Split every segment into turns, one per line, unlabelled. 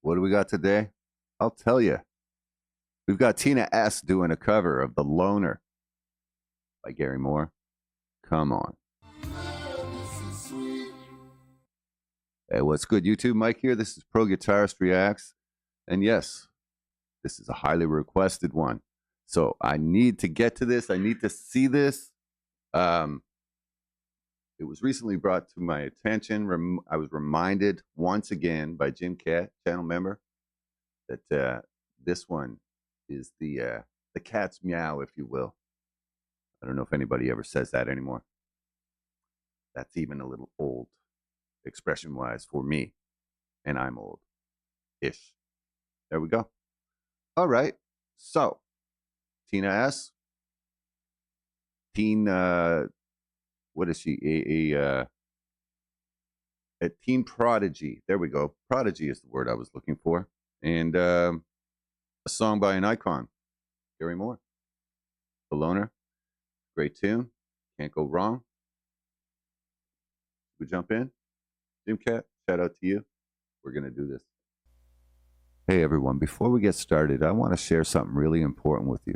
What do we got today? I'll tell you. We've got Tina S. doing a cover of The Loner by Gary Moore. Come on. Hey, what's good, YouTube? Mike here. This is Pro Guitarist Reacts. And yes, this is a highly requested one. So I need to get to this. I need to see this. It was recently brought to my attention. I was reminded once again by Jim Cat, channel member, that this one is the cat's meow, if you will. I don't know if anybody ever says that anymore. That's even a little old, expression-wise, for me. And I'm old-ish. There we go. All right. So, Tina S. What is she? A teen prodigy. There we go. Prodigy is the word I was looking for. And a song by an icon, Gary Moore. The Loner. Great tune. Can't go wrong. We jump in. Jim Cat, shout out to you. We're going to do this. Hey everyone, before we get started, I want to share something really important with you.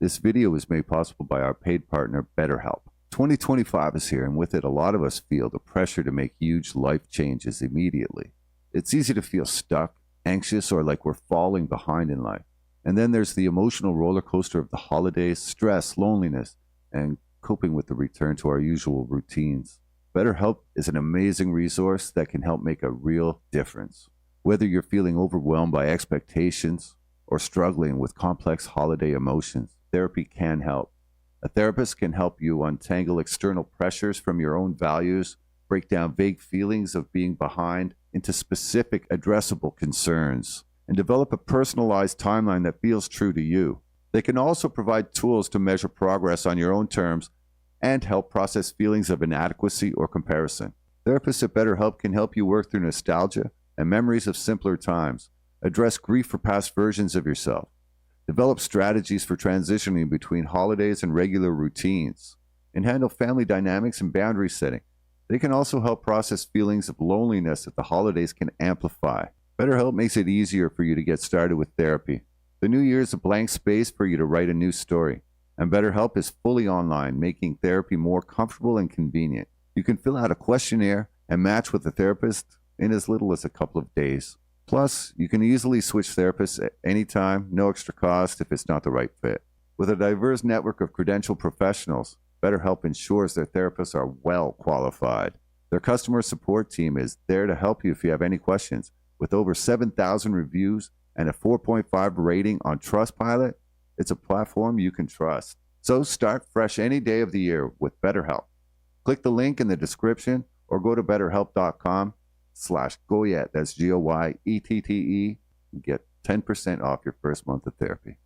This video is made possible by our paid partner, BetterHelp. 2025 is here, and with it, a lot of us feel the pressure to make huge life changes immediately. It's easy to feel stuck, anxious, or like we're falling behind in life. And then there's the emotional roller coaster of the holidays, stress, loneliness, and coping with the return to our usual routines. BetterHelp is an amazing resource that can help make a real difference. Whether you're feeling overwhelmed by expectations or struggling with complex holiday emotions, therapy can help. A therapist can help you untangle external pressures from your own values, break down vague feelings of being behind into specific addressable concerns, and develop a personalized timeline that feels true to you. They can also provide tools to measure progress on your own terms and help process feelings of inadequacy or comparison. Therapists at BetterHelp can help you work through nostalgia and memories of simpler times, address grief for past versions of yourself, develop strategies for transitioning between holidays and regular routines, and handle family dynamics and boundary setting. They can also help process feelings of loneliness that the holidays can amplify. BetterHelp makes it easier for you to get started with therapy. The new year is a blank space for you to write a new story, and BetterHelp is fully online, making therapy more comfortable and convenient. You can fill out a questionnaire and match with a therapist in as little as a couple of days. Plus, you can easily switch therapists at any time, no extra cost if it's not the right fit. With a diverse network of credentialed professionals, BetterHelp ensures their therapists are well qualified. Their customer support team is there to help you if you have any questions. With over 7,000 reviews and a 4.5 rating on Trustpilot, it's a platform you can trust. So start fresh any day of the year with BetterHelp. Click the link in the description or go to betterhelp.com/Goyette, that's Goyette, and get 10% off your first month of therapy.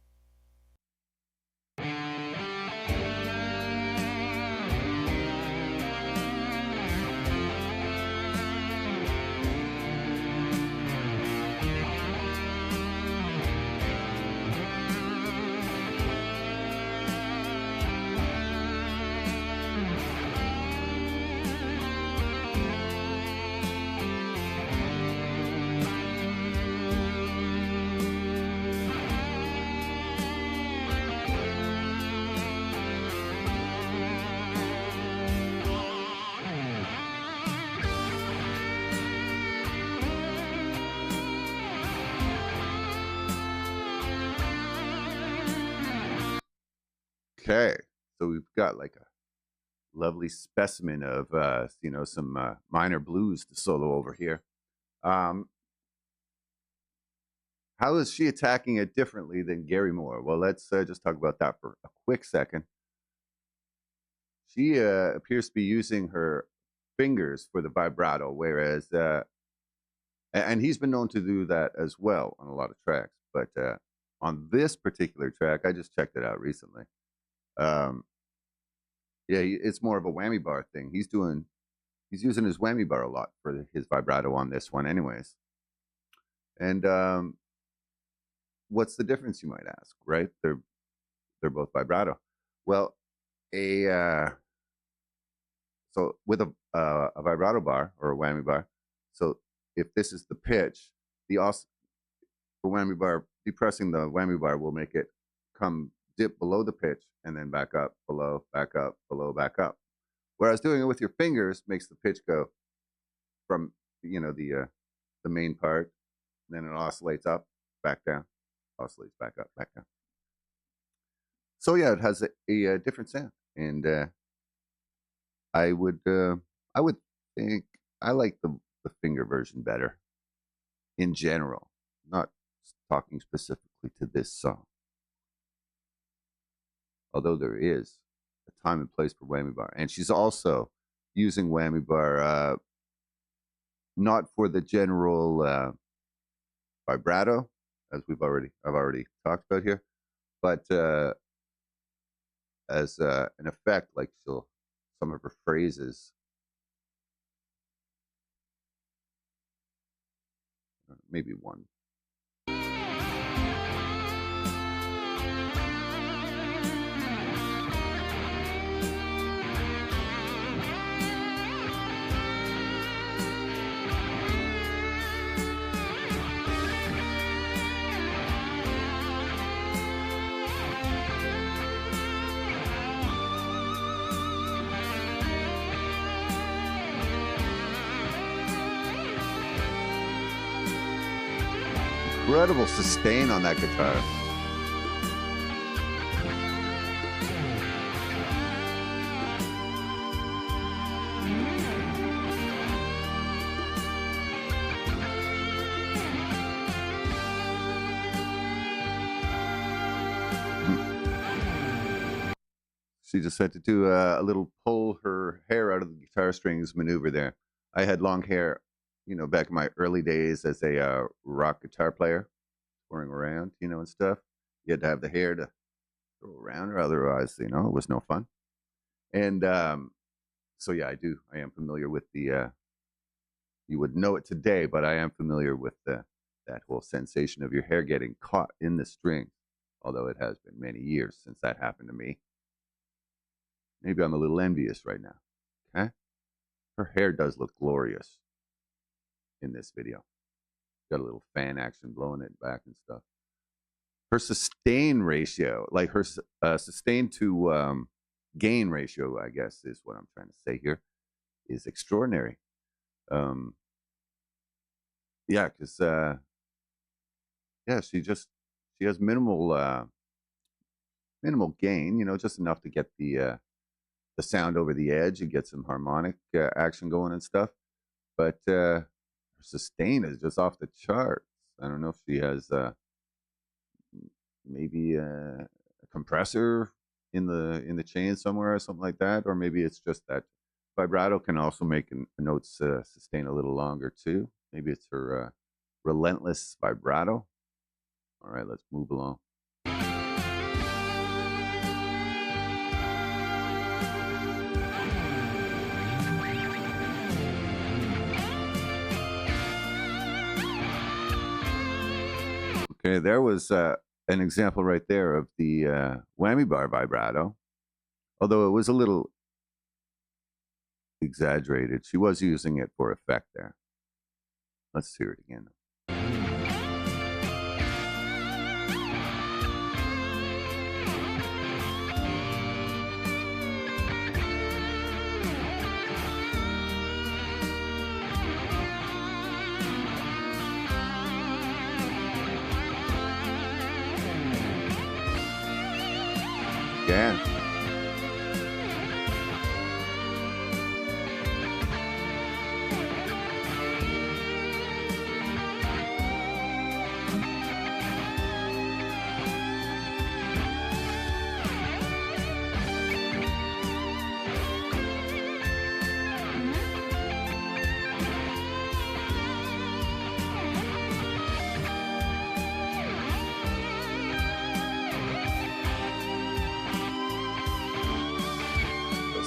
Okay, so we've got like a lovely specimen of, some minor blues to solo over here. How is she attacking it differently than Gary Moore? Well, let's just talk about that for a quick second. She appears to be using her fingers for the vibrato, whereas, and he's been known to do that as well on a lot of tracks. But on this particular track, I just checked it out recently. Yeah, it's more of a whammy bar thing. He's using his whammy bar a lot for his vibrato on this one, anyways. And what's the difference, you might ask? Right? They're both vibrato. Well, so with a vibrato bar or a whammy bar. So if this is the pitch, the whammy bar, depressing the whammy bar will make it come dip below the pitch and then back up, below, back up, below, back up. Whereas doing it with your fingers makes the pitch go from the main part, then it oscillates up, back down, oscillates back up, back down. So yeah, it has a different sound, and I would think I like the finger version better in general. Not talking specifically to this song, although there is a time and place for whammy bar, and she's also using whammy bar not for the general vibrato, as I've already talked about here, but as an effect, like some of her phrases, maybe one. Incredible sustain on that guitar. She just had to do a little pull her hair out of the guitar strings maneuver there. I had long hair, back in my early days as a rock guitar player, touring around, and stuff. You had to have the hair to throw around, or otherwise, it was no fun. And so yeah, I am familiar with the. You would know it today, but I am familiar with that whole sensation of your hair getting caught in the string. Although it has been many years since that happened to me. Maybe I'm a little envious right now. Okay, her hair does look glorious in this video. Got a little fan action blowing it back and stuff. Her sustain ratio, like her sustain to gain ratio, I guess is what I'm trying to say here, is extraordinary. Yeah, because she has minimal gain, just enough to get the sound over the edge and get some harmonic action going and stuff. But her sustain is just off the charts. I don't know if she has maybe a compressor in the chain somewhere or something like that, or maybe it's just that vibrato can also make notes sustain a little longer too. Maybe it's her relentless vibrato. All right, let's move along. Okay, there was an example right there of the whammy bar vibrato, although it was a little exaggerated. She was using it for effect there. Let's hear it again. Again.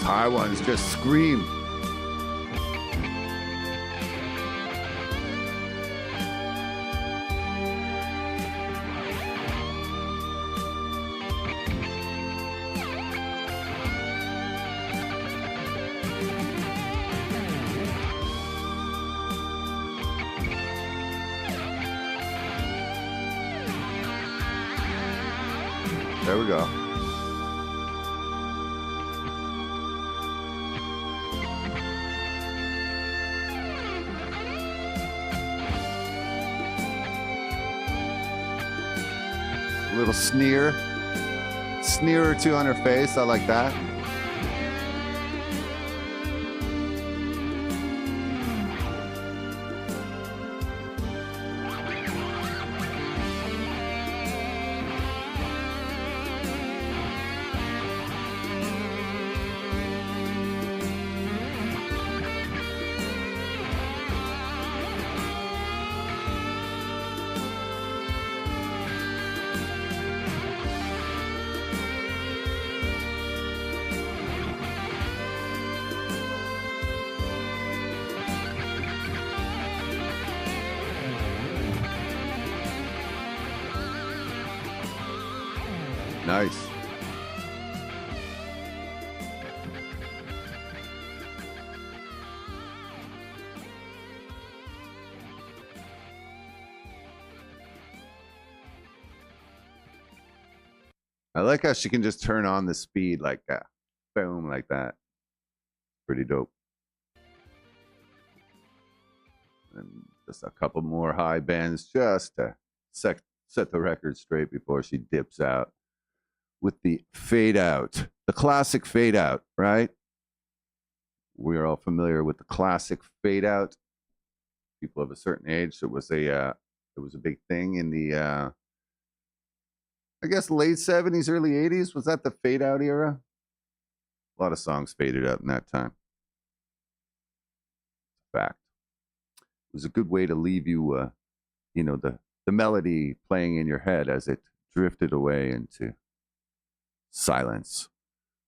High ones just scream. There we go. A little sneer or two on her face. I like that. Nice. I like how she can just turn on the speed like that. Boom, like that. Pretty dope. And just a couple more high bends just to set the record straight before she dips out with the fade out. The classic fade out, right? We are all familiar with the classic fade out. People of a certain age, it was a big thing in the I guess late 70s, early 80s. Was that the fade out era? A lot of songs faded out in that time. Fact. It was a good way to leave you, the melody playing in your head as it drifted away into silence,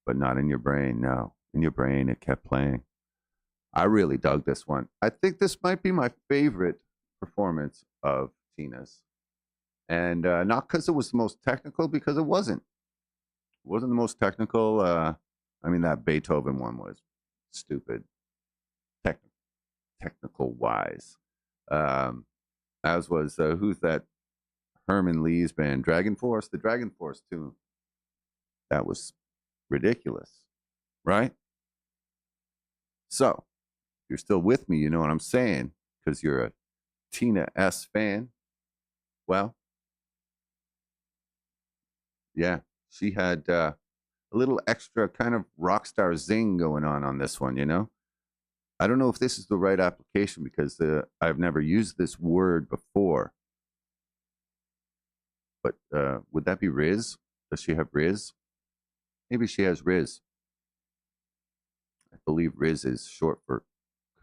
but not in your brain. No, in your brain, it kept playing. I really dug this one. I think this might be my favorite performance of Tina's. And not because it was the most technical, because it wasn't. It wasn't the most technical. That Beethoven one was stupid, technical wise. As was, who's that? Herman Lee's band, Dragon Force. The Dragon Force tune. That was ridiculous, right? So, if you're still with me, you know what I'm saying, because you're a Tina S fan. Well, yeah, she had a little extra kind of rock star zing going on this one, you know? I don't know if this is the right application because I've never used this word before. But would that be Riz? Does she have Riz? Maybe she has Riz. I believe Riz is short for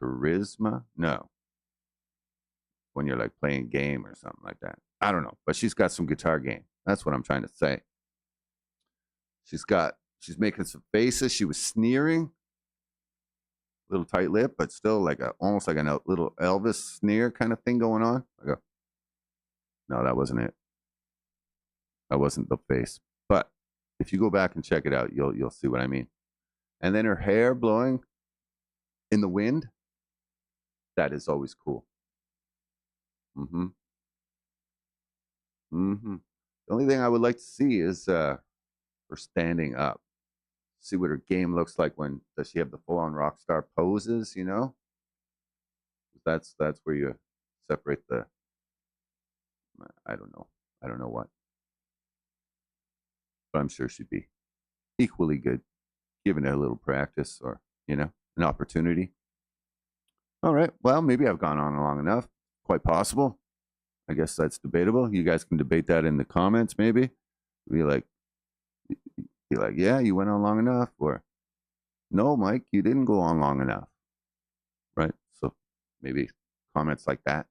charisma. No. When you're like playing game or something like that. I don't know. But she's got some guitar game. That's what I'm trying to say. She's making some faces. She was sneering. Little tight lip, but still like almost like a little Elvis sneer kind of thing going on. I go, no, that wasn't it. That wasn't the face. But if you go back and check it out, you'll see what I mean. And then her hair blowing in the wind. That is always cool. The only thing I would like to see is her standing up. See what her game looks like does she have the full-on rock star poses, you know? That's where you separate I don't know what. But I'm sure she'd be equally good given it a little practice or, an opportunity. All right. Well, maybe I've gone on long enough. Quite possible. I guess that's debatable. You guys can debate that in the comments, maybe. Be like, yeah, you went on long enough, or no, Mike, you didn't go on long enough. Right? So maybe comments like that.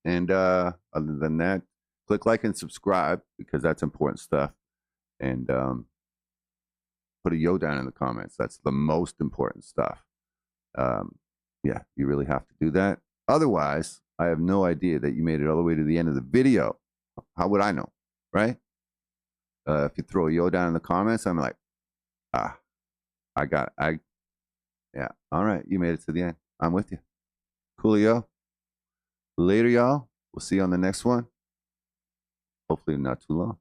And other than that, click like and subscribe because that's important stuff. And put a yo down in the comments. That's the most important stuff. Yeah, you really have to do that. Otherwise, I have no idea that you made it all the way to the end of the video. How would I know? Right? If you throw a yo down in the comments, I'm like, yeah, all right, you made it to the end. I'm with you. Coolio. Later, y'all. We'll see you on the next one. hopefully not too long.